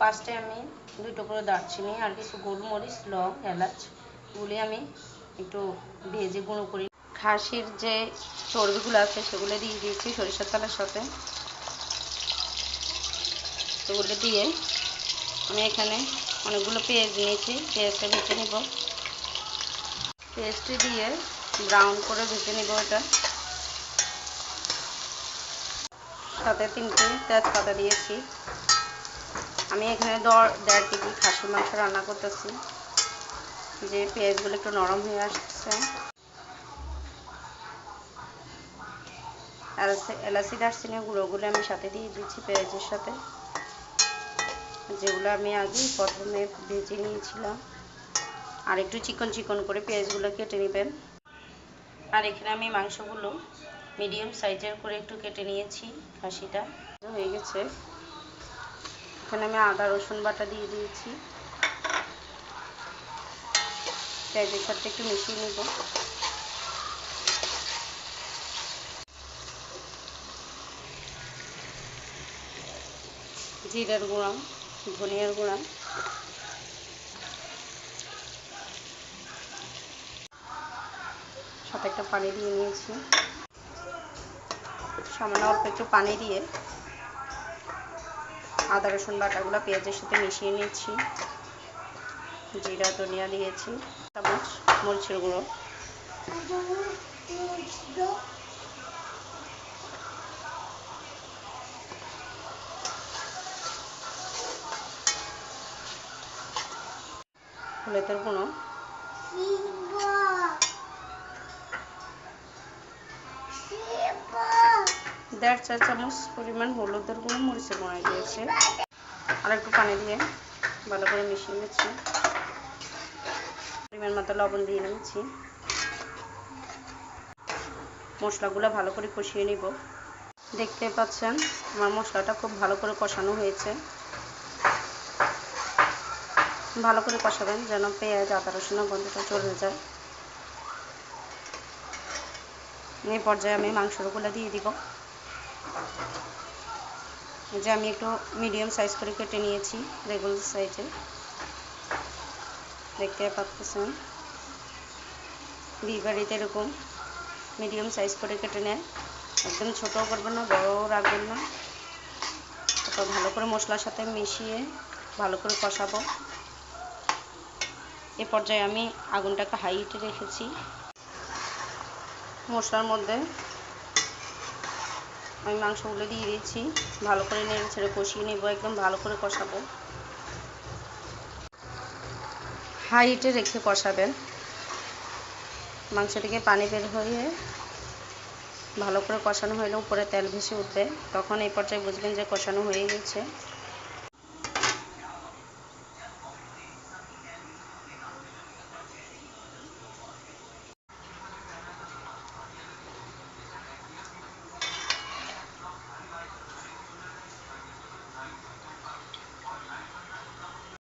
ফার্স্টে আমি 2 টুকরো দারচিনি আর কিছু গোলমরিচ, লং, এলাচ গুলি আমি একটু ভেজে গুঁড়ো করি। খাসির যে চর্বিগুলো আছে সেগুলো দিয়ে দিয়েছি সরিষার তেলের সাথে। সেগুলো দিয়ে আমি এখানে অনেকগুলো পেঁয়াজ নিয়েছি, পেঁয়াজটা ভেজে নেব। পেঁয়াজটি দিয়ে ব্রাউন করে ভেজে নেব। এটা সাথে 3টে তেজপাতা দিয়েছি। আমি এখানে 1.5 কেজি খাসির মাংস রান্না করতেছি। যে পেঁয়াজগুলো একটু নরম হয়ে আসছে, এলাচি দারচিনি গুঁড়োগুলো আমি সাথে দিয়ে দিচ্ছি পেঁয়াজের সাথে, যেগুলো আমি আগে প্রথমে ভেজে নিয়েছিলাম। আর একটু চিকন চিকন করে পেঁয়াজগুলো কেটে নেবেন। আর এখানে আমি মাংসগুলো মিডিয়াম সাইজের করে একটু কেটে নিয়েছি। খাসিটা হয়ে গেছে। এখানে আমি আদা রসুন বাটা দিয়ে দিয়েছি। পেঁয়াজের সাথে একটু মিশিয়ে নেব। জিরার গুঁড়া, ধনিয়ার গুঁড়া, সাথে একটা পানি দিয়ে নিয়েছি। সামান্য অল্প একটু পানি দিয়ে আদা রসুন বাটাগুলো পেঁয়াজের সাথে মিশিয়ে নিয়েছি। জিরা ধনিয়া দিয়েছি, চামচ মরিচের গুঁড়ো, হলুদের গুঁড়ো, 1.5 চা চামচ পরিমাণ হলুদের গুঁড়ো, মরিচের গুঁড়ো দিয়েছি। আর একটু পানি দিয়ে ভালো করে মিশিয়ে নিচ্ছি। পরিমাণ মতো লবণ দিয়ে নিচ্ছি। মশলাগুলো ভালো করে কষিয়ে নিব। দেখতে পাচ্ছেন আমার মশলাটা খুব ভালো করে কষানো হয়েছে। ভালো করে কষাবেন যেন পেঁয়াজ আদা রসুনের গন্ধটা চলে যায়। এই পর্যায়ে আমি মাংসগুলো দিয়ে দিব। যে আমি একটু মিডিয়াম সাইজ করে কেটে নিয়েছি, রেগুলার সাইজে। দেখতে পাচ্ছেন বিয়ে বাড়িতে এরকম মিডিয়াম সাইজ করে কেটে নেয়। একদম ছোটও করবেন না, বড়ও রাখবেন না। তারপর ভালো করে মশলার সাথে মিশিয়ে ভালো করে কষাবো। এ পর্যায়ে আমি আগুনটাকে হাই হিটে রেখেছি। মশলার মধ্যে আমি মাংসগুলো দিয়ে দিয়েছি। ভালো করে নেড়ে ছেড়ে কষিয়ে নেব। একদম ভালো করে কষাবো। হাই হিটে রেখে কষাবেন। মাংস থেকে পানি বের হয়ে ভালো করে কষানো হলে উপরে তেল ভেসে উঠবে। তখন এই পর্যায়ে বুঝবেন যে কষানো হয়ে গেছে।